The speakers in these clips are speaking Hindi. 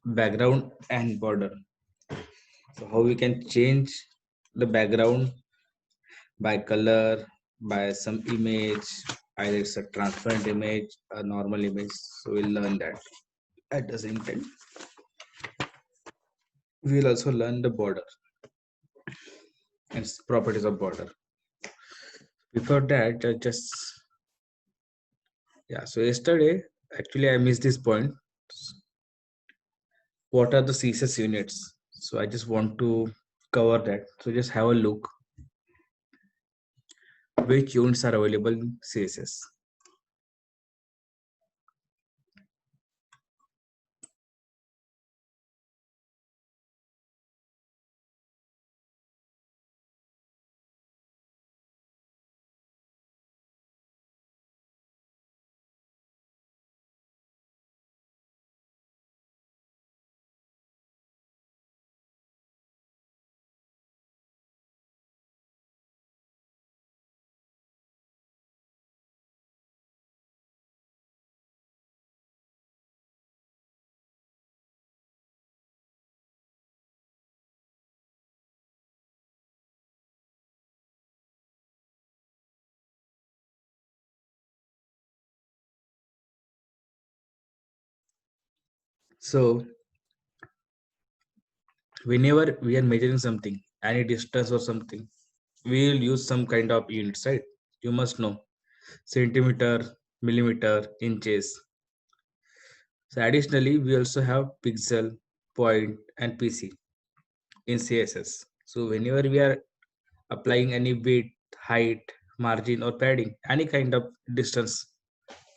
background and border. So how we can change the background by color, by some image, either it's a transparent image, a normal image. So we'll learn that. At the same time, we'll also learn the border and properties of border. Before that, just yeah. So yesterday, actually, I missed this point. What are the CSS units? So I just want to cover that. So just have a look which units are available in CSS. So whenever we are measuring something, any distance or something, we will use some kind of units, right? You must know centimeter, millimeter, inches. So additionally, we also have pixel, point, and PC in CSS. So whenever we are applying any width, height, margin, or padding, any kind of distance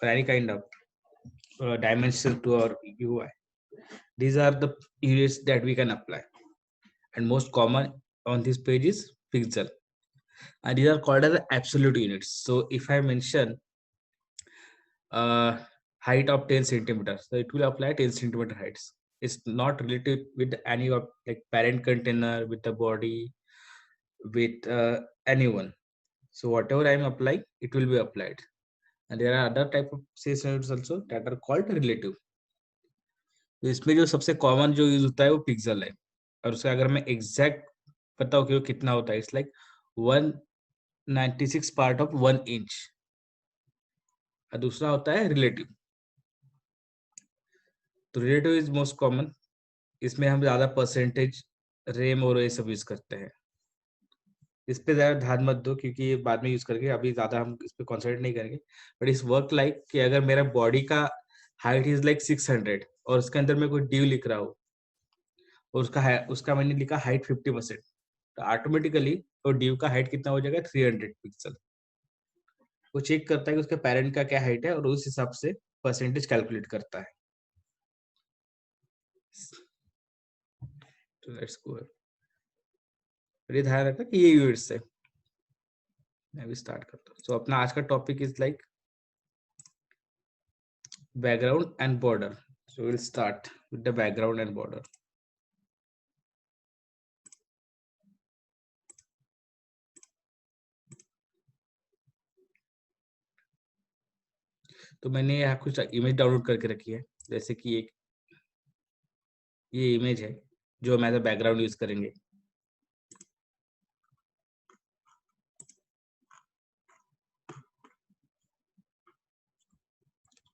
or any kind of dimension to our UI, these are the units that we can apply. And most common on this page is pixel. And these are called as absolute units. So if I mention uh, height of 10 centimeters, so it will apply 10 centimeter heights. It's not related with any of like parent container, with the body, with anyone. So whatever I'm applying, it will be applied. And there are other type of CSS units also that are called relative. तो इसमें जो सबसे कॉमन जो यूज होता है वो पिक्सल है, और उसका अगर मैं एग्जैक्ट बताऊं कि वो कितना होता है, it's like 196 part of 1 inch. और दूसरा होता है रिलेटिव। तो रिलेटिव इज मोस्ट कॉमन। इसमें हम ज्यादा परसेंटेज, रेम और ये सब यूज करते हैं। इस पे ज्यादा ध्यान मत दो क्योंकि ये बाद में यूज करके, अभी ज्यादा हम इस पे कॉन्सेंट्रेट नहीं करेंगे। बट इस वर्क लाइक कि अगर मेरा बॉडी का हाइट इज लाइक 600 और उसके अंदर मैं कोई ड्यू लिख रहा हूँ और उसका मैंने लिखा हाइट 50%, तो ऑटोमेटिकली वो ड्यू का हाइट कितना हो जाएगा, 300 पिक्सल। वो चेक करता है कि उसके पेरेंट का क्या हाइट है और उस हिसाब से परसेंटेज कैलकुलेट करता है। तो लेट्स गो। ये ध्यान रखना कि ये यूनिट्स है। मैं भी स्टार्ट करता हूँ। सो अपना आज का topic is like background and border. So will start with the background and border. तो मैंने यहाँ कुछ इमेज डाउनलोड करके रखी है, जैसे कि एक ये इमेज है जो हम एज अ बैकग्राउंड यूज करेंगे।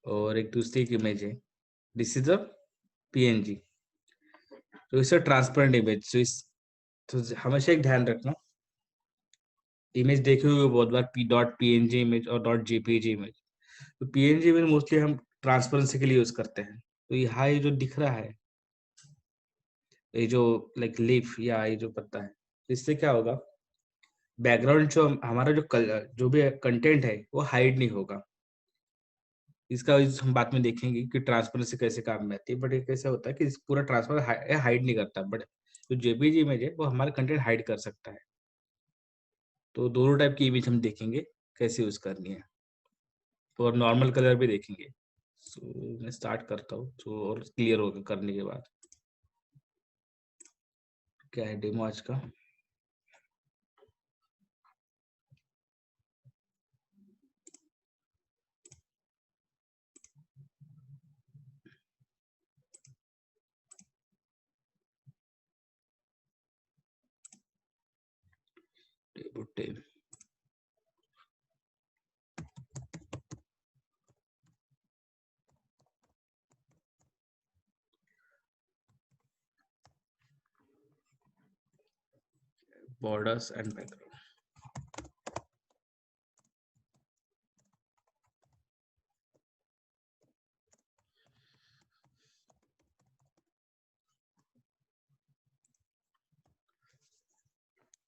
और एक दूसरी एक इमेज है, दिस इज अ पीएनजी। तो इसे ट्रांसपेरेंट इमेज। तो हमेशा एक ध्यान रखना, इमेज देखे हुए बहुत बार डॉट पीएनजी इमेज और डॉट जेपीजी इमेज। तो पीएनजी इमेज मोस्टली हम ट्रांसपेरेंसी के लिए यूज करते हैं। तो यहाँ ये जो दिख रहा है, ये जो लाइक लीफ या ये जो पत्ता है, तो इससे क्या होगा, बैकग्राउंड जो हमारा जो भी कंटेंट है वो हाइड नहीं होगा। इसका हम बाद में देखेंगे कि ट्रांसपेरेंसी कैसे काम में आती है। बट ये कैसे होता है कि पूरा ट्रांसफर हाइड नहीं करता, बट जो जेपीजी इमेज है वो हमारा कंटेंट हाइड कर सकता है। तो दोनों टाइप की इमेज हम देखेंगे कैसे यूज करनी है, और नॉर्मल कलर भी देखेंगे। सो मैं स्टार्ट करता हूँ तो और क्लियर होगा करने के बाद। क्या है डेमो आज का। 10. Borders and background.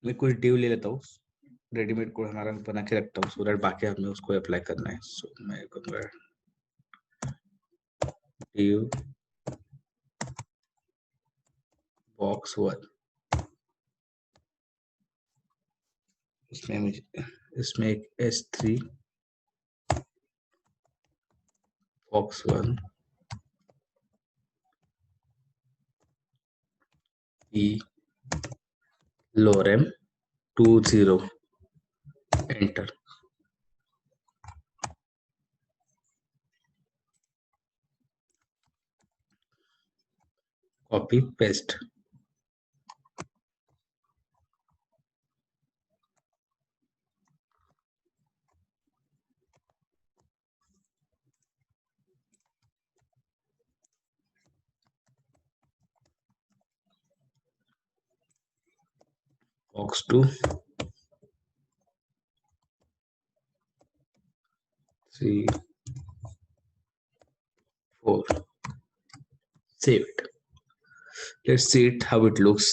मैं कोई डिव ले लेता हूँ, रेडीमेड कोड हमारा बना के रखता हूँ, सो दैट बाकी हमें उसको अप्लाई करना है. सो मैं कहूँगा डिव बॉक्स 1. इसमें एक S3 box 1 E lorem 20 enter. Copy paste. Box 2 3 4. Save it. Let's see it how it looks.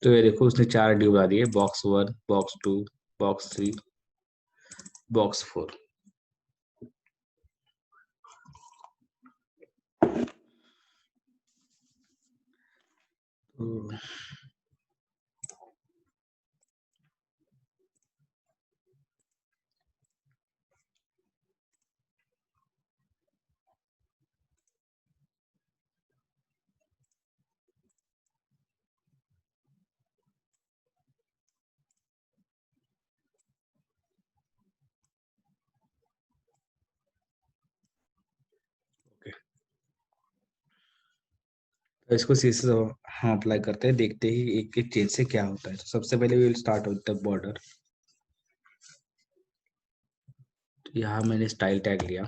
तो ये देखो उसने 4 डी बना दिए, बॉक्स 1, बॉक्स 2, बॉक्स 3, बॉक्स 4. तो इसको सीधे से हाँ अप्लाई करते हैं, देखते ही एक एक चीज से क्या होता है. तो सबसे पहले we will start with the border. तो यहाँ मैंने स्टाइल टैग लिया.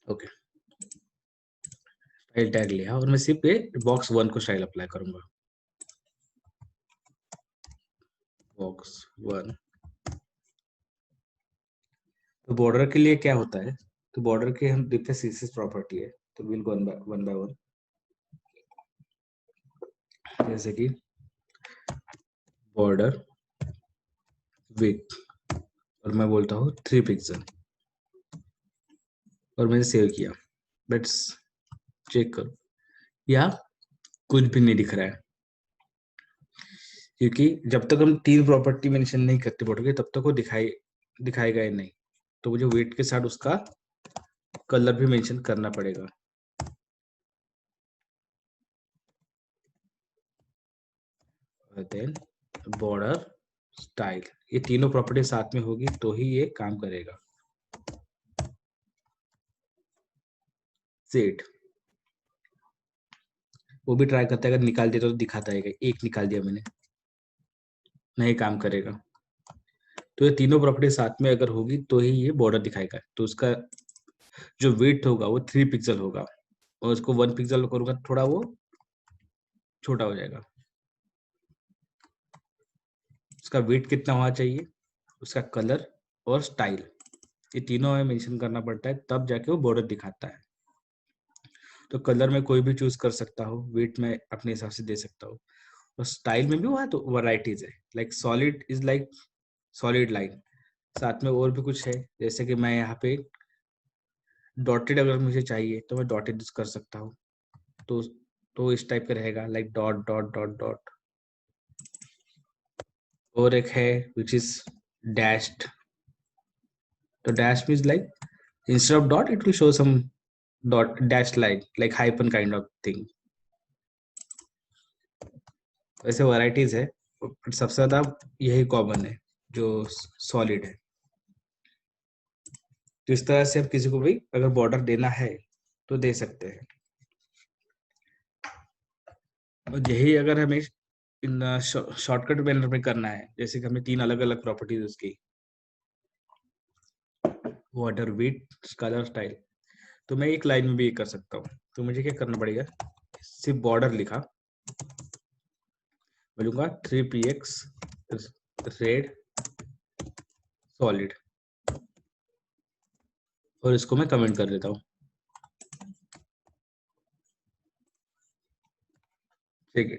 ओके, स्टाइल टैग लिया और मैं सिर्फ ये बॉक्स 1 को स्टाइल अप्लाई करूंगा. बॉक्स 1. तो बॉर्डर के लिए क्या होता है, तो बॉर्डर के हम डिफरेंट सीसीस प्रॉपर्टी है. तो will go one by one. जैसे कि बॉर्डर विड्थ, और मैं बोलता हूँ 3 पिक्सल, और मैंने सेव किया. लेट्स चेक करो, या कुछ भी नहीं दिख रहा है, क्योंकि जब तक हम 3 प्रॉपर्टी मेंशन नहीं करते बॉर्डर के, तब तक वो दिखाएगा ही नहीं. तो मुझे वेट के साथ उसका कलर भी मेंशन करना पड़ेगा. देन बॉर्डर स्टाइल, ये तीनों प्रॉपर्टी साथ में होगी तो ही ये काम करेगा. सेट वो भी ट्राई करता है, अगर निकाल दिया तो दिखाता है. एक निकाल दिया मैंने, नहीं काम करेगा. तो ये तीनों प्रॉपर्टी साथ में अगर होगी तो ही ये बॉर्डर दिखाएगा. तो उसका जो वेट होगा वो 3 पिक्सल होगा, और उसको 1 पिक्सल करूंगा थोड़ा वो छोटा हो जाएगा. उसका वेट कितना होना चाहिए, उसका कलर और स्टाइल, ये तीनों हमें मेंशन करना पड़ता है, तब जाके वो बॉर्डर दिखाता है. तो कलर में कोई भी चूज कर सकता हूँ, वेट में अपने हिसाब से दे सकता हूँ, और स्टाइल में भी हुआ तो वैरायटीज है. Like solid is like solid line. साथ में और भी कुछ है, जैसे कि मैं यहाँ पे डॉटेड अगर मुझे चाहिए तो मैं डॉटेड यूज कर सकता हूँ. तो तो इस टाइप का रहेगा, like dot dot dot dot. और एक है विच इज डैश्ड. तो dash means like instead of dot it will show some dot dash line like hyphen kind of thing. वैसे varieties है, but सबसे ज्यादा यही कॉमन है. जो सॉलिड है। तो इस तरह से हम किसी को भी अगर बॉर्डर देना है तो दे सकते हैं। और यही अगर हमें इन शॉर्टकट मैनर में करना है, जैसे कि हमें 3 अलग अलग प्रॉपर्टीज उसकी, वाटर, विड्थ, कलर, स्टाइल, तो मैं एक लाइन में भी ये कर सकता हूँ। तो मुझे क्या करना पड़ेगा, सिर्फ बॉर्डर लिखा, बोलूंगा 3px रेड सॉलिड, और इसको मैं कमेंट कर देता हूँ। ठीक है,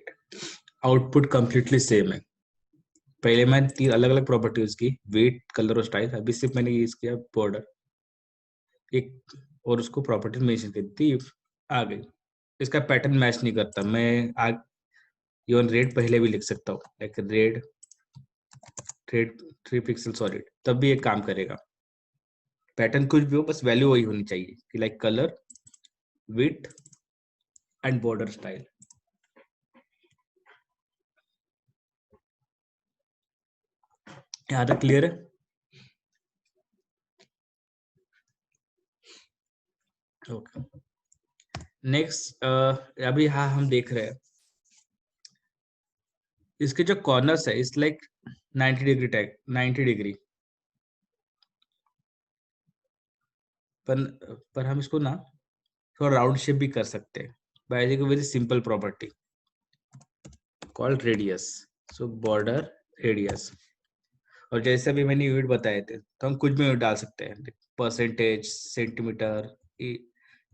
आउटपुट कंप्लीटली सेम है। पहले मैं 3 अलग अलग प्रॉपर्टीज की, वेट, कलर और स्टाइल, अभी सिर्फ मैंने यूज किया बॉर्डर एक, और उसको प्रॉपर्टी मेंशन कर दी, आ गई। इसका पैटर्न मैच नहीं करता, मैं इवन रेड पहले भी लिख सकता हूँ, like red red 3 pixel solid, तब भी एक काम करेगा। पैटर्न कुछ भी हो, बस वैल्यू वही होनी चाहिए कि like colour, width and border style. यहाँ तक क्लियर है? ओके, नेक्स्ट, अभी हाँ हम देख रहे हैं इसके जो कॉर्नर्स है, इस लाइक 90 डिग्री टैग, 90 डिग्री, पर हम इसको ना थोड़ा राउंड शेप भी कर सकते हैं by using a very simple property called radius. So border radius, और जैसे अभी मैंने यूनिट बताए थे, तो हम कुछ भी यूनिट डाल सकते हैं, percentage, centimetre,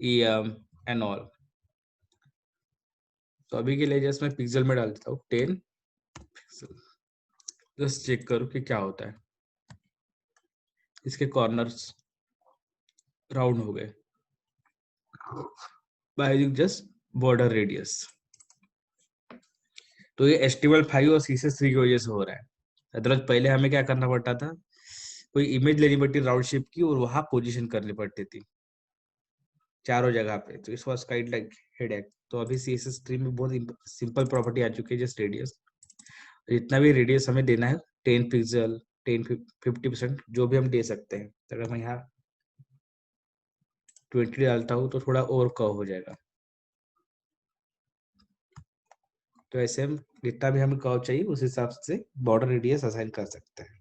em and all. तो अभी के लिए जस्ट मैं पिक्सल में डाल देता हूँ 10 पिक्सल, जस्ट चेक करूँ कि क्या होता है। इसके कॉर्नर्स राउंड हो गए by using just border radius. तो ये HTML5 और CSS3 की वजह से हो रहा है। अदरवाइज पहले हमें क्या करना पड़ता था, कोई इमेज लेनी पड़ती राउंड शेप की, और वहां पोजीशन करनी पड़ती थी चारों जगह पे, तो इस वाज काइंड लाइक हेडेक। तो अभी CSS3 में बहुत सिंपल प्रॉपर्टी आ चुकी है, जस्ट रेडियस। जितना भी रेडियस हमें देना है, 10 पिक्सल, 10 50%, जो भी हम दे सकते हैं। तो अगर मैं यहाँ 20 डालता हूँ तो थोड़ा और कर्व हो जाएगा। तो ऐसे हम जितना भी हमें कर्व चाहिए उस हिसाब से बॉर्डर रेडियस असाइन कर सकते हैं।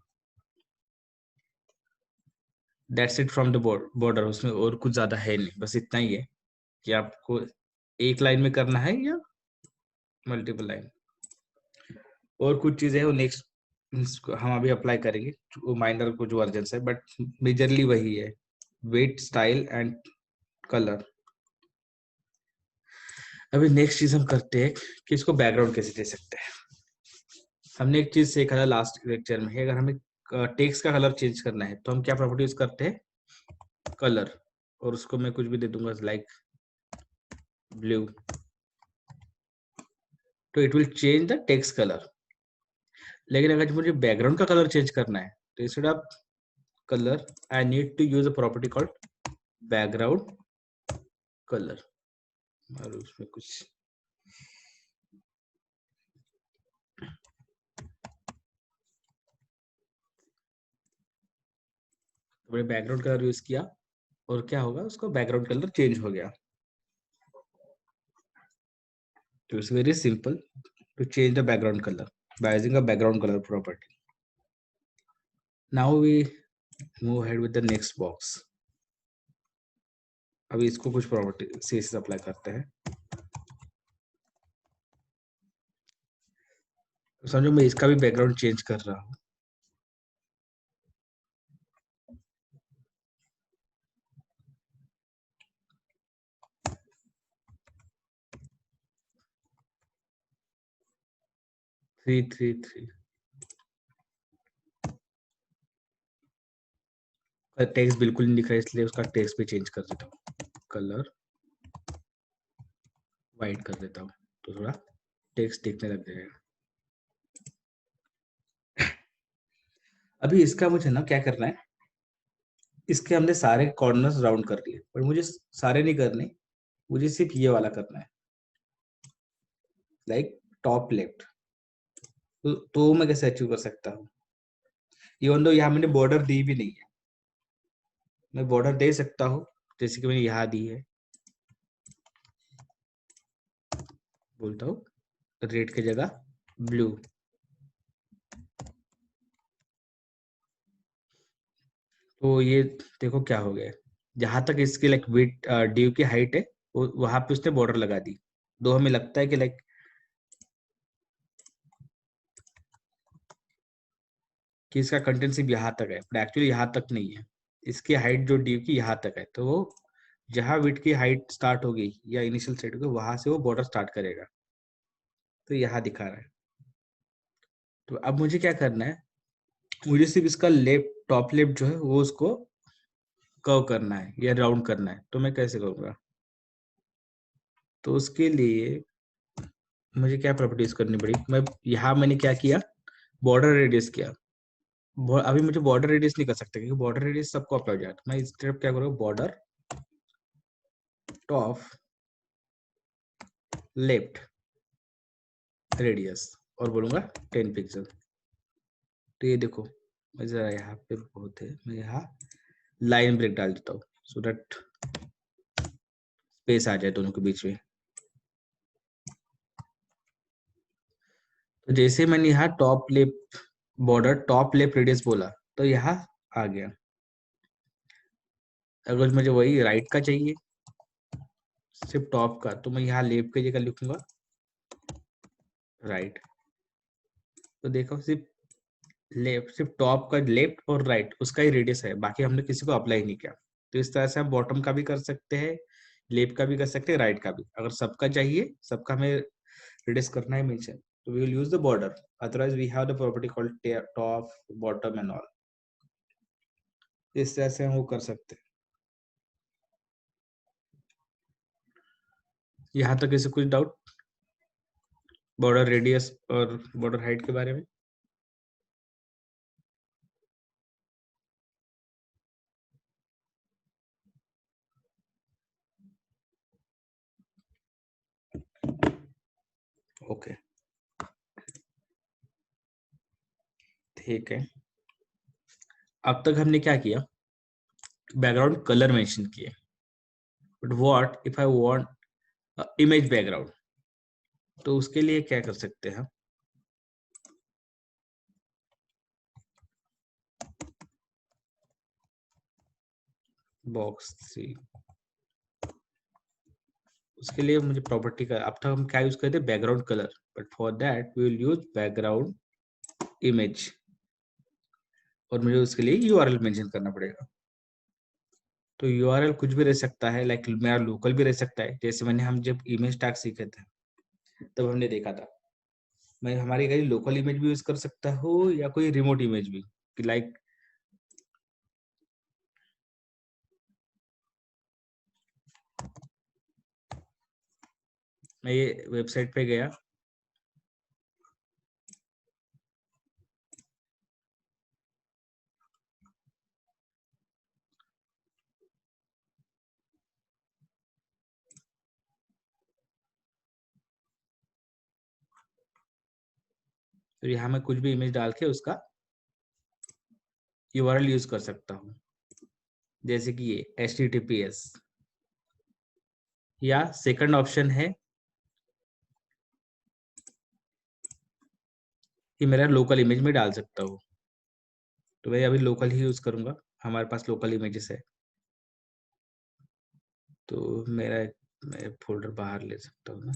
That's it from the border, उसमें और कुछ ज्यादा है नहीं, बस इतना ही है कि आपको एक लाइन में करना है या मल्टीपल लाइन। और कुछ चीजें हैं वो नेक्स्ट हम अभी अप्लाई करेंगे, माइनर कुछ वर्जन है, बट मेजरली वही है, वेट, स्टाइल एंड कलर। अभी नेक्स्ट चीज हम करते हैं कि इसको बैकग्राउंड कैसे दे सकते हैं। हमने एक चीज सीखा था लास्ट लेक्चर में, अगर हमें टेक्स्ट का कलर चेंज करना है तो हम क्या प्रॉपर्टी यूज करते हैं, कलर, और उसको मैं कुछ भी दे दूंगा लाइक ब्लू, तो it will change the text colour. लेकिन अगर मुझे बैकग्राउंड का कलर चेंज करना है, तो instead of colour I need to use a property called background colour. और उसमें कुछ तो मैंने बैकग्राउंड कलर यूज किया, और क्या होगा, उसका बैकग्राउंड कलर चेंज हो गया। तो it's very simple to change the background colour by using a background color property. Now we move ahead with the next box. अभी इसको कुछ प्रॉपर्टी CSS अप्लाई करते हैं। तो समझो मैं इसका भी बैकग्राउंड चेंज कर रहा हूँ। थ्री थ्री थ्री टेक्स्ट बिल्कुल नहीं दिख रहा है, इसलिए उसका टेक्स्ट भी चेंज कर देता हूँ, कलर वाइट कर देता हूँ, तो थोड़ा टेक्स्ट दिखने लग जाएगा। अभी इसका मुझे ना क्या करना है, इसके हमने सारे कॉर्नर्स राउंड कर लिए, पर मुझे सारे नहीं करने, मुझे सिर्फ ये वाला करना है, लाइक टॉप लेफ्ट। तो मैं कैसे अचीव कर सकता हूँ, इवन दो यहाँ मैंने बॉर्डर दी भी नहीं है, मैं बॉर्डर दे सकता हूँ, जैसे कि मैंने यहाँ दी है, बोलता हूँ रेड की जगह ब्लू। तो ये देखो क्या हो गया, जहां तक इसकी लाइक विथ ड्यू की हाइट है वहां पे उसने बॉर्डर लगा दी। दो हमें लगता है कि लाइक कि इसका कंटेंट सिर्फ यहाँ तक है, बट एक्चुअली यहाँ तक नहीं है। इसकी हाइट जो ड्यू की यहाँ तक है, तो वो जहाँ विथ की हाइट स्टार्ट होगी या इनिशियल सेट होगी वहां से वो बॉर्डर स्टार्ट करेगा। तो यहाँ दिखा रहा है। तो अब मुझे क्या करना है, मुझे सिर्फ इसका लेफ्ट टॉप लेफ्ट जो है वो उसको कर्व करना है या राउंड करना है। तो मैं कैसे करूंगा, तो उसके लिए मुझे क्या प्रॉपर्टीज करनी पड़ी, मैं यहाँ मैंने क्या किया, बॉर्डर रेडियस किया। अभी मुझे बॉर्डर रेडियस नहीं कर सकते क्योंकि बॉर्डर रेडियस सबको अप्लाई हो जाए। मैं इस तरफ क्या करूँगा, बॉर्डर टॉप लेफ्ट रेडियस और बोलूंगा 10 पिक्सल। तो ये देखो, मैं जरा यहाँ पे बहुत है, मैं यहाँ लाइन ब्रेक डाल देता हूँ सो दैट स्पेस आ जाए दोनों के बीच में। तो जैसे मैंने यहाँ top left border top left radius बोला तो यहाँ आ गया। अगर मुझे वही राइट का चाहिए सिर्फ टॉप का, तो मैं यहाँ लेफ्ट की जगह लिखूंगा राइट। तो देखो सिर्फ लेफ्ट, सिर्फ टॉप का लेफ्ट और राइट उसका ही रेडियस है, बाकी हमने किसी को अप्लाई नहीं किया। तो इस तरह से हम बॉटम का भी कर सकते हैं, लेफ्ट का भी कर सकते हैं, राइट का भी। अगर सबका चाहिए, सबका हमें रेडियस करना है मेंशन, तो we will use the border. Otherwise we have the property called top bottom and all. इस तरह से हम वो कर सकते हैं। यहाँ तक किसी कुछ डाउट बॉर्डर रेडियस और बॉर्डर हाइट के बारे में? ओके, ठीक है। अब तक हमने क्या किया, बैकग्राउंड कलर मेंशन किए। But what if I want image background, तो उसके लिए क्या कर सकते हैं हम, बॉक्स थ्री। उसके लिए मुझे प्रॉपर्टी का, अब तक हम क्या यूज करते हैं, background colour. But for that we will use background image, और मुझे उसके लिए यूआरएल मेंशन करना पड़ेगा। तो यूआरएल कुछ भी रह सकता है, लाइक मेरा लोकल भी रह सकता है। जैसे मैंने हम जब इमेज टैग सीखे थे तब हमने देखा था, मैं हमारी कहीं लोकल इमेज भी यूज कर सकता हूँ या कोई रिमोट इमेज भी, कि लाइक मैं ये वेबसाइट पे गया, तो यहाँ मैं कुछ भी इमेज डाल के उसका यूआरएल यूज कर सकता हूँ। जैसे कि ये HTTPS, या सेकंड ऑप्शन है कि मेरा लोकल इमेज में डाल सकता हूँ। तो मैं अभी लोकल ही यूज करूंगा, हमारे पास लोकल इमेजेस है। तो मेरा मैं फोल्डर बाहर ले सकता हूँ ना।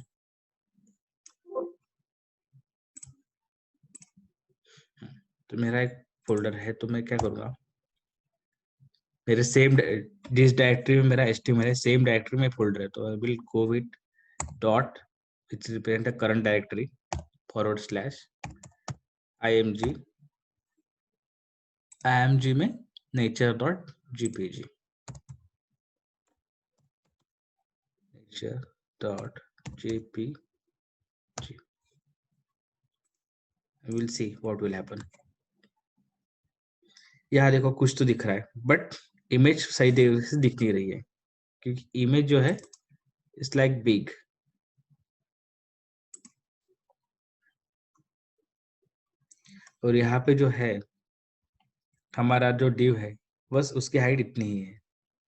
तो मेरा एक फोल्डर है, तो मैं क्या करूँगा, मेरे सेम जिस डायरेक्टरी में मेरा HTML है सेम डायरेक्टरी में फोल्डर है, तो I will go with dot which represent a current directory / img, img में nature.jpg, nature.jpg, we will see what will happen। यहाँ देखो कुछ तो दिख रहा है, बट इमेज सही तरीके से दिख नहीं रही है, क्योंकि इमेज जो है इट्स लाइक बिग। और यहाँ पे जो है हमारा जो डिव है बस उसकी हाइट इतनी ही है,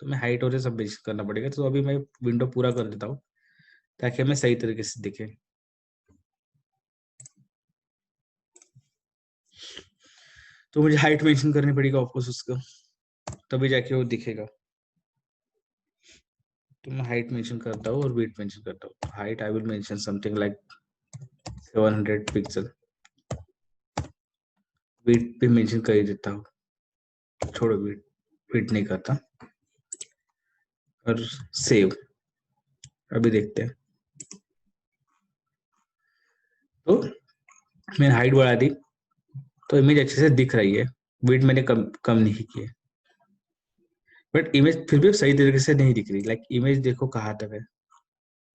तो मैं हाइट और ये सब मेंशन करना पड़ेगा। तो अभी मैं विंडो पूरा कर देता हूँ ताकि हमें सही तरीके से दिखे। तो मुझे हाइट मेंशन करनी पड़ेगी ऑफकोर्स उसको, तभी जाके वो दिखेगा। तो मैं हाइट मेंशन करता हूँ और वेट मेंशन करता हूँ। Height I will mention something like 700 pixel. Width भी मेंशन कर ही देता हूँ, छोड़ो वेट, वेट नहीं करता। और सेव, अभी देखते हैं। तो मैंने हाइट बढ़ा दी तो इमेज अच्छे से दिख रही है। वेट मैंने कम कम नहीं किया, बट इमेज फिर भी सही तरीके से नहीं दिख रही। लाइक इमेज देखो कहाँ तक है,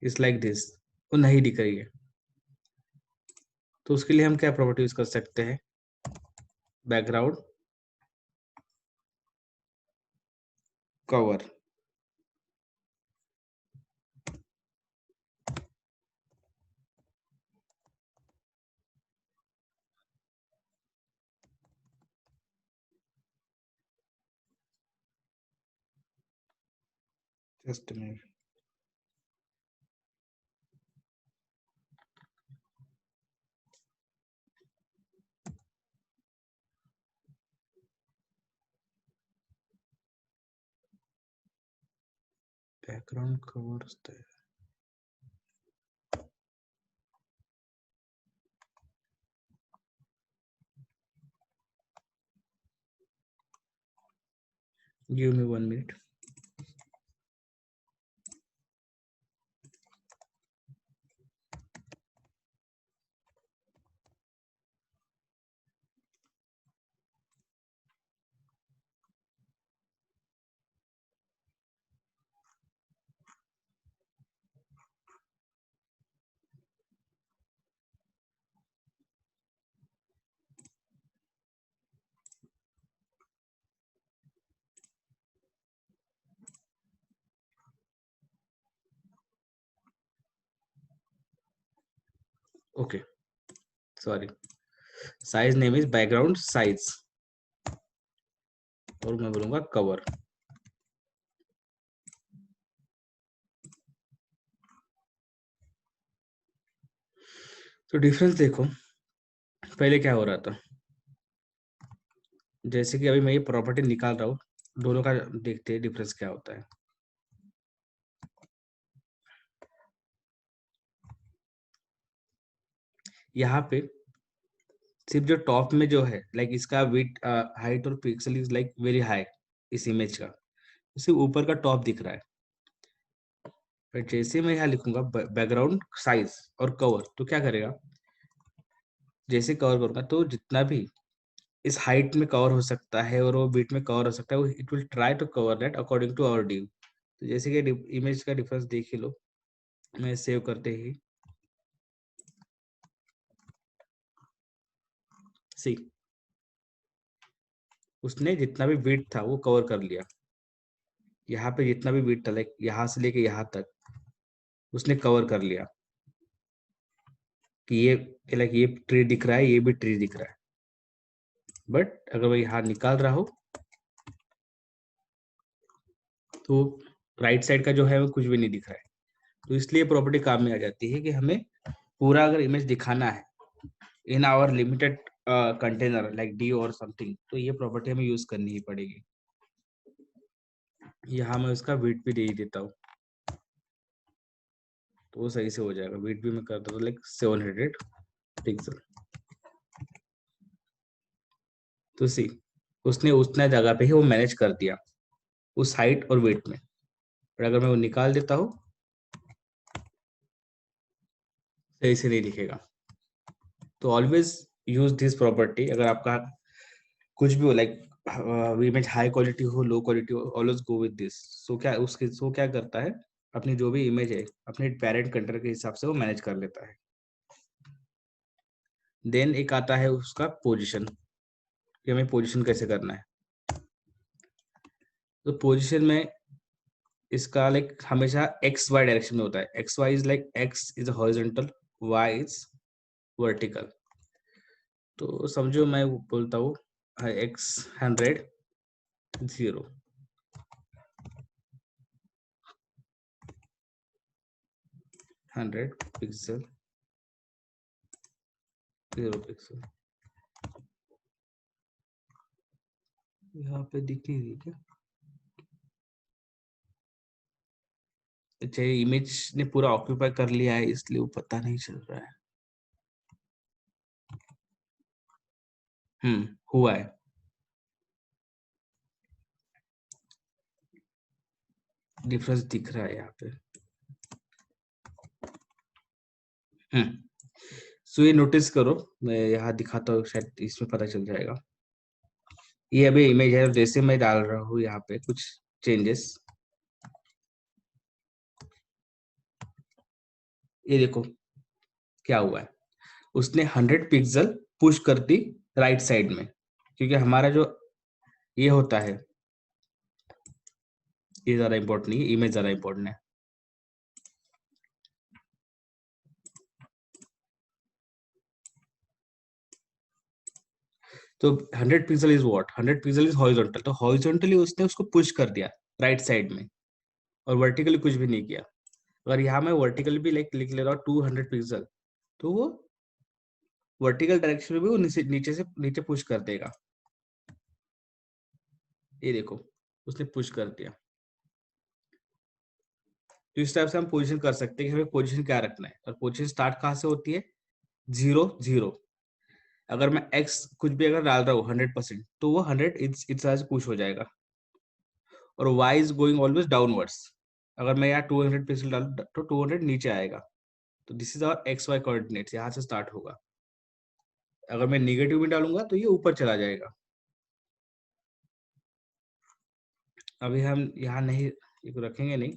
इट्स लाइक दिस, वो नहीं दिख रही है। तो उसके लिए हम क्या प्रॉपर्टी यूज कर सकते हैं, background cover. Just minute, background cover वसते give me 1 minute. Okay, sorry, size name is background size, और मैं बोलूंगा कवर। तो डिफरेंस देखो, पहले क्या हो रहा था, जैसे कि अभी मैं ये प्रॉपर्टी निकाल रहा हूँ, दोनों का देखते हैं डिफरेंस क्या होता है। यहाँ पे सिर्फ जो टॉप में जो है, लाइक इसका विथ हाइट और pixel is like very high इस इमेज का, सिर्फ ऊपर का टॉप दिख रहा है। पर जैसे मैं यहाँ लिखूंगा बैकग्राउंड साइज और कवर, तो क्या करेगा, जैसे कवर करूंगा तो जितना भी इस हाइट में कवर हो सकता है और वो बीट में कवर हो सकता है, वो it will try to cover that according to our due. तो जैसे कि इमेज का डिफरेंस देख ही लो, मैं सेव करते ही सी, उसने जितना भी बीट था वो कवर कर लिया। यहाँ पे जितना भी बीट था, लाइक यहाँ से लेके यहाँ तक उसने कवर कर लिया, कि ये लाइक ये ट्री दिख रहा है, ये भी ट्री दिख रहा है। बट अगर मैं यहाँ निकाल रहा हूँ तो राइट साइड का जो है वो कुछ भी नहीं दिख रहा है। तो इसलिए प्रॉपर्टी काम में आ जाती है कि हमें पूरा अगर इमेज दिखाना है in our limited container like D or something, तो ये प्रॉपर्टी हमें यूज करनी ही पड़ेगी। यहाँ मैं उसका वेट भी दे ही देता हूँ, तो वो सही से हो जाएगा। वेट भी मैं करता हूँ लाइक 700 पिक्सल। तो सी, उसने उतना जगह पे ही वो मैनेज कर दिया उस हाइट और वेट में। पर अगर मैं वो निकाल देता हूँ, सही से नहीं दिखेगा। तो ऑलवेज यूज दिस प्रॉपर्टी। अगर आपका कुछ भी हो, लाइक इमेज हाई क्वालिटी हो, लो क्वालिटी हो, ऑलवेज गो विद दिस। सो क्या करता है, अपनी जो भी इमेज है अपने पेरेंट कंट्री के हिसाब से वो मैनेज कर लेता है। देन एक आता है उसका पोजीशन, कि हमें पोजीशन कैसे करना है। तो पोजीशन में इसका लाइक हमेशा एक्स वाई डायरेक्शन में होता है। X Y is like X is horizontal, Y is vertical. तो समझो मैं बोलता हूँ x 100 0 100 पिक्सल 0 पिक्सल। यहाँ पे दिख नहीं रही क्या? अच्छा, इमेज ने पूरा ऑक्यूपाई कर लिया है इसलिए वो पता नहीं चल रहा है। हुआ है। डिफरेंस दिख रहा है यहाँ पे। सो ये नोटिस करो, मैं यहाँ दिखाता हूँ, शायद इसमें पता चल जाएगा। ये अभी इमेज है, जैसे मैं डाल रहा हूँ यहाँ पे कुछ चेंजेस, ये देखो क्या हुआ है। उसने 100 पिक्सल पुश कर दी राइट साइड में, क्योंकि हमारा जो ये होता है, ये ज्यादा इंपॉर्टेंट नहीं है, इमेज ज्यादा इंपॉर्टेंट है। तो 100 pixel is what, 100 pixel is horizontal, तो हॉरिजॉन्टली उसने उसको पुश कर दिया राइट साइड में, और वर्टिकली कुछ भी नहीं किया। अगर यहाँ मैं वर्टिकल भी लिख ले रहा हूँ 200 पिक्सल, तो वो वर्टिकल डायरेक्शन में भी वो नीचे से नीचे पुश कर देगा। ये देखो, उसने पुश कर दिया। तो इस टाइप से हम पोजीशन कर सकते हैं कि हमें पोजीशन क्या रखना है, और पोजीशन स्टार्ट कहाँ से होती है, 0 0। अगर मैं x कुछ भी अगर डाल रहा हूँ 100%, तो वो 100 इस तरह से पुश हो जाएगा, और y is going always downwards. अगर मैं यहाँ 200 पिक्सल डालूं तो 200 नीचे आएगा। तो this is our X Y coordinates, यहाँ से स्टार्ट होगा। अगर मैं निगेटिव में डालूंगा तो ये ऊपर चला जाएगा। अभी हम यहाँ नहीं, ये रखेंगे नहीं।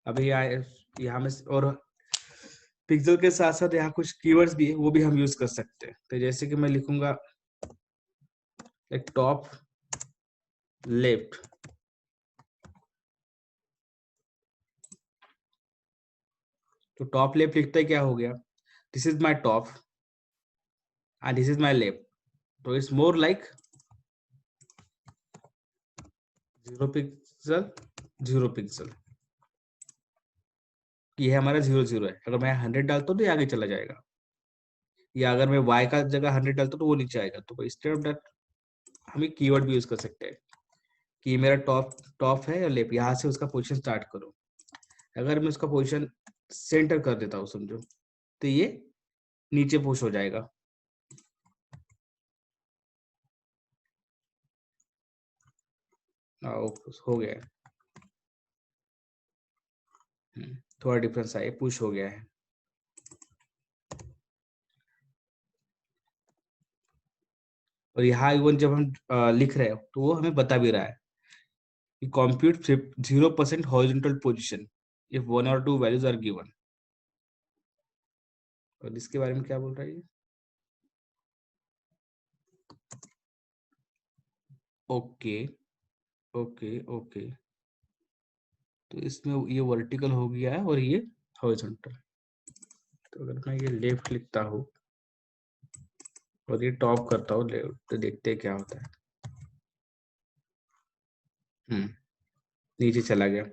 अभी यहाँ में और पिक्सल के साथ साथ यहाँ कुछ कीवर्ड्स भी है, वो भी हम यूज कर सकते हैं। तो जैसे कि मैं लिखूंगा एक टॉप लेफ्ट, तो टॉप लेफ्ट लिखता है क्या हो गया, this is my top and this is my left. तो it's more like 0 pixel 0 pixel. ये है हमारा 0 0 है। अगर मैं 100 डालता हूँ तो ये आगे चला जाएगा, या अगर मैं y का जगह 100 डालता हूँ तो वो नीचे आएगा। तो इंस्टेड ऑफ दैट हम एक कीवर्ड भी यूज कर सकते हैं कि मेरा टॉप टॉप है या लेफ्ट, यहाँ से उसका पोजीशन स्टार्ट करो। अगर मैं उसका पोजीशन सेंटर कर देता हूँ समझो, तो ये नीचे पुश हो जाएगा। हो गया है। थोड़ा डिफरेंस आया, पुश हो गया है। और यहाँ इवन जब हम लिख रहे हो तो वो हमें बता भी रहा है कि compute 0% horizontal position if one or two values are given। और इसके बारे में क्या बोल रहा है ये? ओके ओके ओके, तो इसमें ये वर्टिकल हो गया है और ये हॉरिजॉन्टल। तो अगर मैं ये लेफ्ट लिखता हूँ और ये टॉप करता हूँ लेफ्ट, तो देखते हैं क्या होता है। हम्म नीचे चला गया।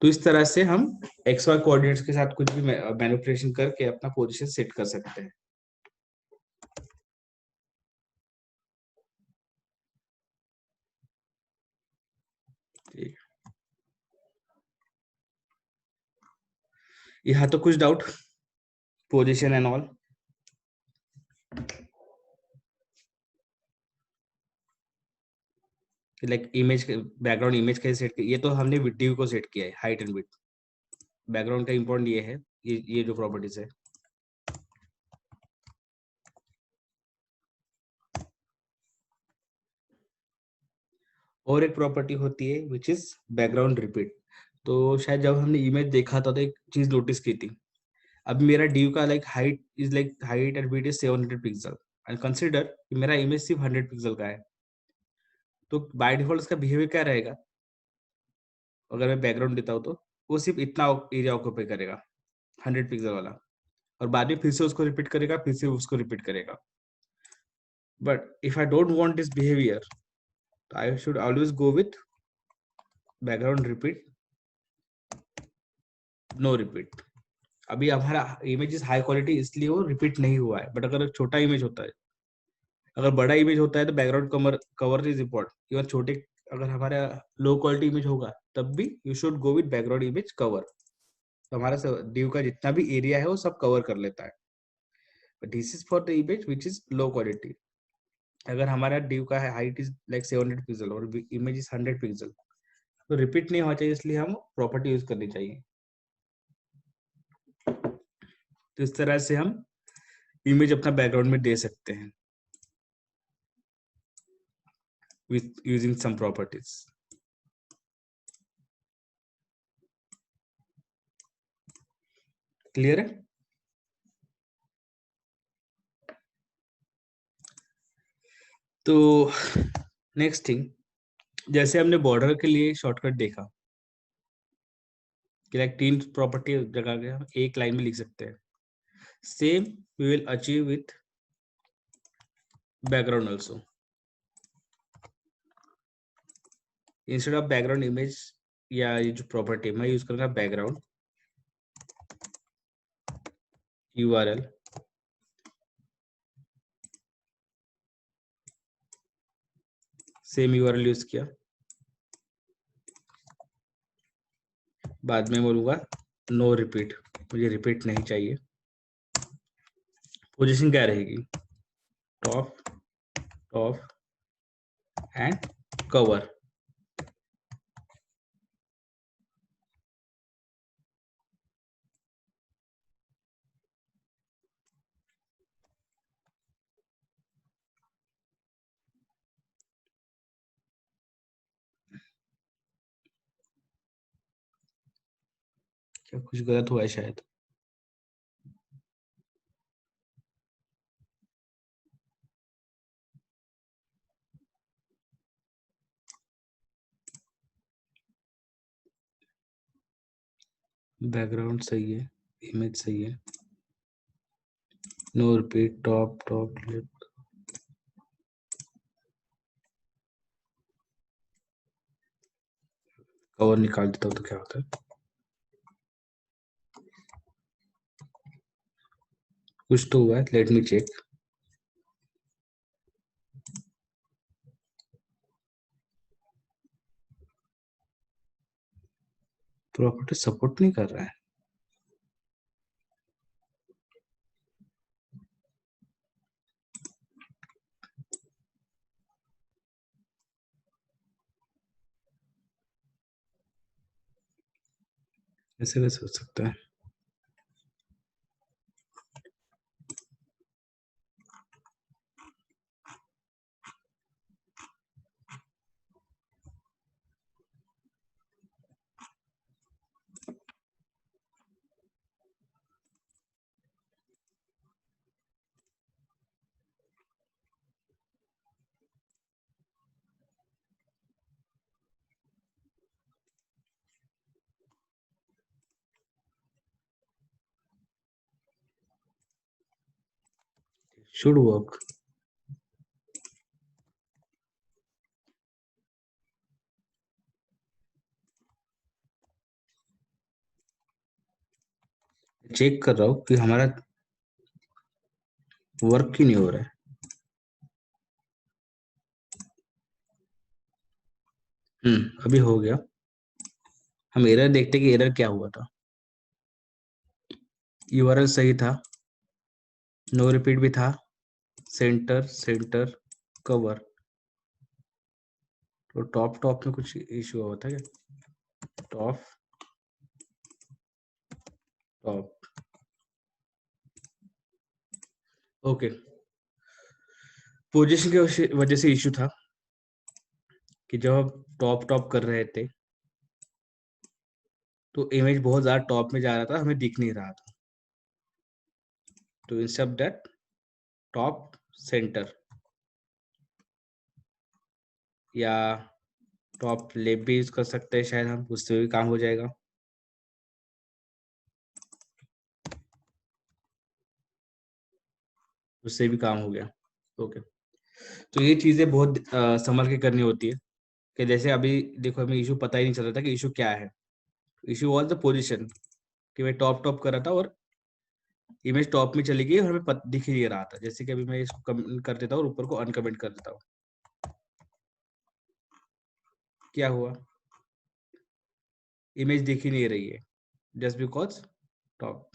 तो इस तरह से हम एक्स वाई कोऑर्डिनेट्स के साथ कुछ भी मैनिपुलेशन करके अपना पोजीशन सेट कर सकते हैं। ठीक, यहाँ तो कुछ doubt, position and all? Like image, background image कैसे सेट किया, ये तो हमने वीडियो को सेट किया है, हाइट एंड विड्थ। बैकग्राउंड का इंपॉर्टेंट ये है, ये जो प्रॉपर्टीज है। और एक प्रॉपर्टी होती है विच इज बैकग्राउंड रिपीट। तो शायद जब हमने इमेज देखा था तो एक चीज नोटिस की थी। अब मेरा ड्यू का like height and width is 700 pixel, and consider कि मेरा इमेज सिर्फ 100 पिक्सल का है। तो बाय डिफॉल्ट उसका बिहेवियर क्या रहेगा, अगर मैं बैकग्राउंड देता हूँ तो वो सिर्फ इतना एरिया ऑक्यूपाई करेगा, 100 पिक्सल वाला, और बाद में फिर से उसको रिपीट करेगा, फिर से उसको रिपीट करेगा। But if I don't want this behavior, I should always go with background repeat, no repeat. अभी हमारा इमेज इज हाई क्वालिटी इसलिए वो रिपीट नहीं हुआ है, बट अगर छोटा इमेज होता है, अगर बड़ा इमेज होता है तो background cover cover is important. Even छोटे, अगर हमारा लो क्वालिटी इमेज होगा तब भी you should go with background image cover. तो हमारा डिव का जितना भी एरिया है वो सब कवर कर लेता है। But this is for the image which is low quality. अगर हमारा डिव का है हाइट इज लाइक 700 पिक्सल और इमेज इज 100 पिक्सल, तो रिपीट नहीं होना चाहिए, इसलिए हम प्रॉपर्टी यूज करनी चाहिए। तो इस तरह से हम इमेज अपना बैकग्राउंड में दे सकते हैं with using some properties. Clear है? तो नेक्स्ट थिंग, जैसे हमने बॉर्डर के लिए शॉर्टकट देखा कि लाइक 3 प्रॉपर्टी जगह के हम एक लाइन में लिख सकते हैं, same we will achieve with background also. Instead of background image या ये जो प्रॉपर्टी मैं यूज करूंगा background URL, same URL use किया, बाद में बोलूंगा नो रिपीट, मुझे रिपीट नहीं चाहिए। पोजीशन क्या रहेगी? Top, top and cover. क्या कुछ गलत हुआ है शायद? बैकग्राउंड सही है, इमेज सही है, no repeat, top top left. Cover निकाल देता हूँ तो क्या होता है? कुछ तो हुआ है, let me check. Property support नहीं कर रहा है। ऐसे कैसे हो सकता है? Should work. चेक कर रहा हूँ कि हमारा वर्क क्यों नहीं हो रहा है। अभी हो गया। हम एरर देखते कि एरर क्या हुआ था। यूआरएल सही था, नो रिपीट भी था, सेंटर सेंटर कवर। तो टॉप टॉप में कुछ इश्यू हुआ था क्या? Top top, okay. पोजीशन की वजह से इश्यू था कि जब हम टॉप टॉप कर रहे थे तो इमेज बहुत ज्यादा टॉप में जा रहा था, हमें दिख नहीं रहा था। तो instead of that top centre या टॉप लेफ्ट भी यूज कर सकते हैं, शायद हम उससे भी काम हो जाएगा। उससे भी काम हो गया, ओके। तो ये चीजें बहुत संभल के करनी होती है, कि जैसे अभी देखो हमें इशू पता ही नहीं चल रहा था कि इशू क्या है। इशू वॉज द पोजिशन, कि मैं टॉप टॉप कर रहा था और इमेज टॉप में चली गई और हमें दिख ही नहीं रहा था। जैसे कि अभी मैं इसको कमेंट कर देता हूँ और ऊपर को अनकमेंट कर देता हूँ, क्या हुआ, इमेज दिख ही नहीं रही है, जस्ट बिकॉज टॉप।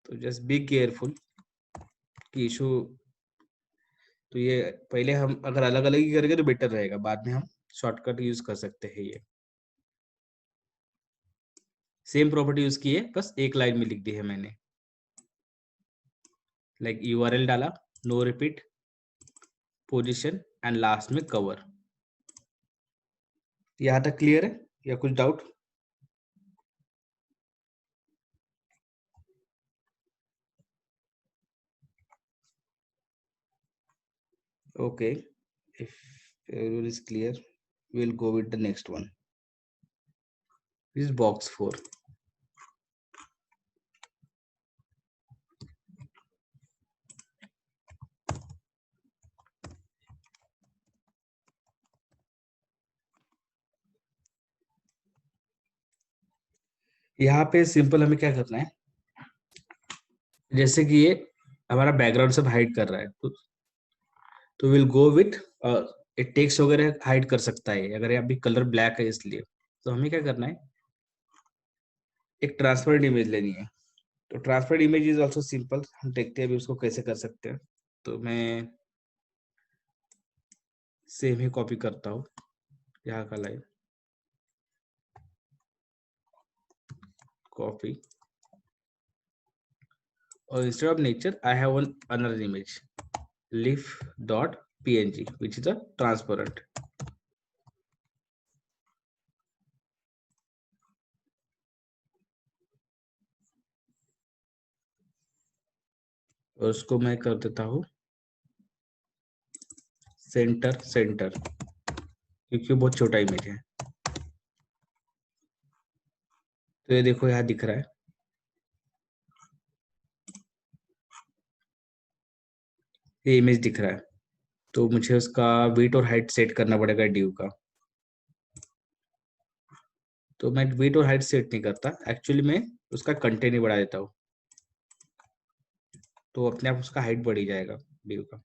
तो जस्ट बी केयरफुल कि इशू, तो ये पहले हम अगर अलग अलग ही करेंगे तो बेटर रहेगा, बाद में हम शॉर्टकट यूज कर सकते हैं। ये सेम प्रॉपर्टी यूज की है, बस एक लाइन में लिख दी है मैंने, लाइक यूआरएल डाला, no repeat, position and last में कवर। यहाँ तक क्लियर है या कुछ doubt? Okay, if everyone is clear, we'll go with the next one. This is box 4. यहाँ पे सिंपल हमें क्या करना है, जैसे कि ये हमारा बैकग्राउंड सब हाइड कर रहा है, तो विल गो विथ एक टेक्स्ट वगैरह हाइड कर सकता है अगर ये अभी कलर ब्लैक है इसलिए। तो हमें क्या करना है, एक ट्रांसपेरेंट इमेज लेनी है। तो transparent image is also simple, हम देखते हैं अभी उसको कैसे कर सकते हैं। तो मैं सेम ही कॉपी करता हूँ, यहाँ का लाइन कॉपी, और instead of nature I have one another image leaf dot png which is a transparent। और उसको मैं कर देता हूँ सेंटर सेंटर, क्योंकि बहुत छोटा इमेज है। तो ये देखो यहाँ दिख रहा है, ये इमेज दिख रहा है। तो मुझे उसका वेट और हाइट सेट करना पड़ेगा ड्यू का। तो मैं वेट और हाइट सेट नहीं करता, एक्चुअली मैं उसका कंटेंट ही बढ़ा देता हूँ, तो अपने आप उसका हाइट बढ़ ही जाएगा ड्यू का।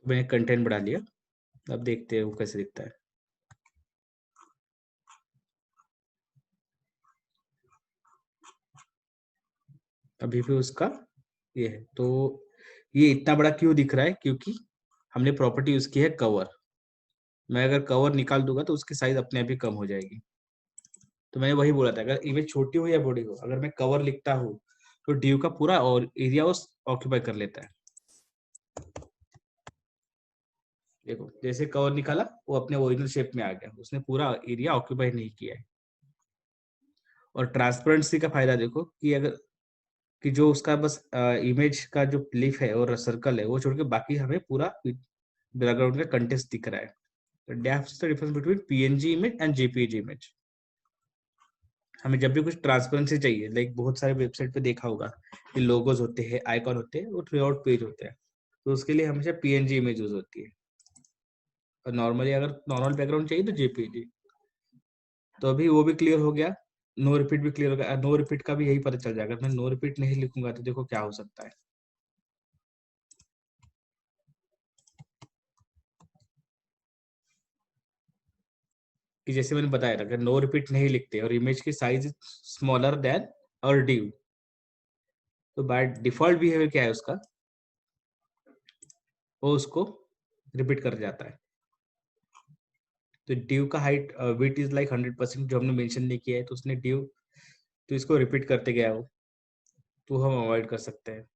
तो मैंने कंटेंट बढ़ा लिया, अब देखते हैं वो कैसे दिखता है। अभी भी उसका ये है। तो ये इतना बड़ा क्यों दिख रहा है, क्योंकि हमने प्रॉपर्टी यूज की है कवर। मैं अगर कवर निकाल दूंगा तो उसकी साइज अपने आप ही कम हो जाएगी। तो मैंने वही बोला था, अगर इमेज छोटी हो या बड़ी हो, अगर मैं कवर लिखता हूँ तो ड्यू का पूरा और एरिया उस ऑक्यूपाई कर लेता है। देखो जैसे कवर निकाला वो अपने ओरिजिनल शेप में आ गया, उसने पूरा एरिया ऑक्यूपाई नहीं किया है। और ट्रांसपेरेंसी का फायदा देखो कि अगर कि जो उसका बस इमेज का जो लिफ है और सर्कल है वो छोड़ के बाकी हमें पूरा बैकग्राउंड का कंटेस्ट दिख रहा है। That's the difference between PNG image and JPEG image. हमें जब भी कुछ ट्रांसपेरेंसी चाहिए, लाइक बहुत सारे वेबसाइट पे देखा होगा कि लोगोज होते हैं, आइकॉन होते हैं, वो थ्रू आउट पेज होते हैं, तो उसके लिए हमेशा पीएनजी इमेज यूज होती है। और नॉर्मली अगर नॉर्मल बैकग्राउंड चाहिए तो जेपीजी। तो अभी वो भी क्लियर हो गया, नो रिपीट भी क्लियर हो गया। नो रिपीट का भी यही पता चल जाएगा, मैं नो रिपीट नहीं लिखूंगा तो देखो क्या हो सकता है। कि जैसे मैंने बताया था, अगर नो रिपीट नहीं लिखते और इमेज की साइज स्मॉलर देन और ड्यू, तो बाय डिफॉल्ट बिहेवियर क्या है उसका, वो उसको रिपीट कर जाता है। तो ड्यू का हाइट विट इज लाइक 100%, जो हमने मेंशन नहीं किया है, तो उसने ड्यू, तो इसको रिपीट करते गया वो, तो हम अवॉइड कर सकते हैं।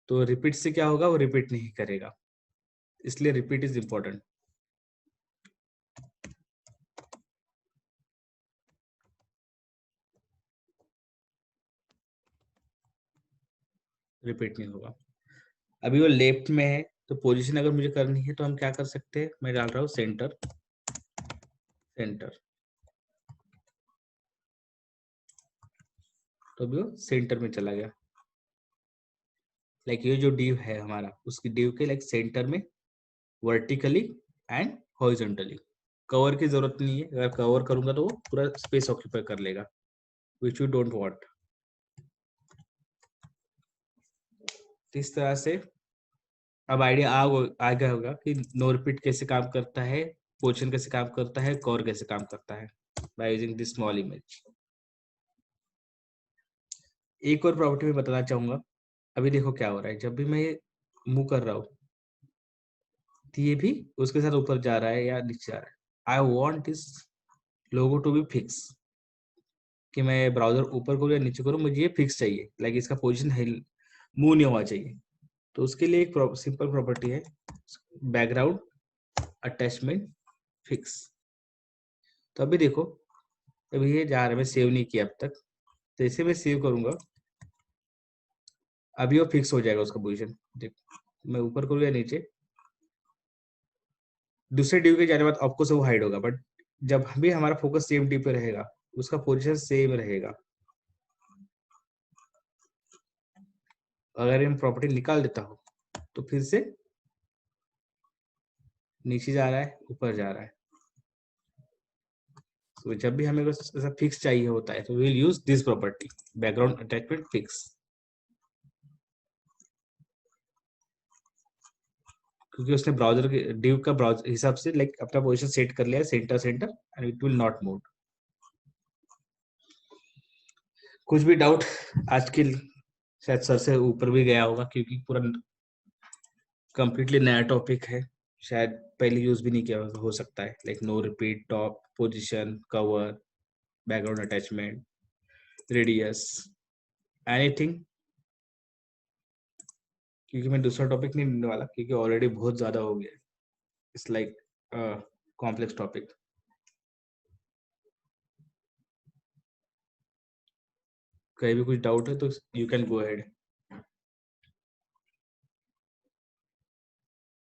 तो रिपीट से क्या होगा, वो रिपीट नहीं करेगा, इसलिए रिपीट इज इंपॉर्टेंट। रिपीट नहीं होगा। अभी वो लेफ्ट में है, तो पोजीशन अगर मुझे करनी है तो हम क्या कर सकते हैं, मैं डाल रहा हूँ सेंटर, सेंटर, तो अभी वो सेंटर में चला गया। लाइक ये जो डिव है हमारा, उसकी डिव के लाइक सेंटर में, वर्टिकली एंड हॉरिजॉन्टली। कवर की जरूरत नहीं है, अगर कवर करूंगा तो वो पूरा स्पेस ऑक्यूपाई कर लेगा, विच यू डोंट वांट। इस तरह से अब आइडिया आ गया होगा कि नो रिपीट कैसे काम करता है, पोजीशन कैसे काम करता है, कवर कैसे काम करता है, by using this small image. एक और प्रॉपर्टी में बताना चाहूंगा। अभी देखो क्या हो रहा है, जब भी मैं मूव कर रहा हूँ तो ये भी उसके साथ ऊपर जा रहा है या नीचे जा रहा है। I want this logo to be fix, कि मैं ब्राउजर ऊपर करूँ या नीचे करूँ, मुझे ये फिक्स चाहिए, लाइक इसका पोजिशन मूव नहीं होना चाहिए। तो उसके लिए एक सिंपल प्रॉपर्टी है, बैकग्राउंड अटैचमेंट फिक्स। तो अभी देखो, अभी ये जा रहा है, मैं सेव नहीं किया अब तक, तो इसे मैं सेव करूंगा, अभी वो फिक्स हो जाएगा उसका पोजीशन। देख, मैं ऊपर करूँ या नीचे, दूसरे ड्यू के जाने बाद आपको से वो हाइड होगा, बट जब भी हमारा फोकस सेम ड्यू पे रहेगा, उसका पोजीशन सेम रहेगा। अगर मैं प्रॉपर्टी निकाल देता हूँ तो फिर से नीचे जा रहा है, ऊपर जा रहा है। तो जब भी हमें ऐसा फिक्स चाहिए होता है तो we will use this property, background attachment fix. क्योंकि उसने ब्राउजर के डिव का ब्राउजर हिसाब से लाइक अपना पोजीशन सेट कर लिया है, centre centre, and it will not move. कुछ भी डाउट आज के, शायद सर से ऊपर भी गया होगा, क्योंकि पूरा कंप्लीटली नया टॉपिक है, शायद पहले यूज भी नहीं किया हो सकता है, like no repeat, top, position, cover, background attachment, radius, anything. क्योंकि मैं दूसरा टॉपिक नहीं लेने वाला, क्योंकि ऑलरेडी बहुत ज्यादा हो गया, इट्स लाइक कॉम्प्लेक्स टॉपिक। कहीं भी कुछ डाउट है तो यू कैन गो अहेड।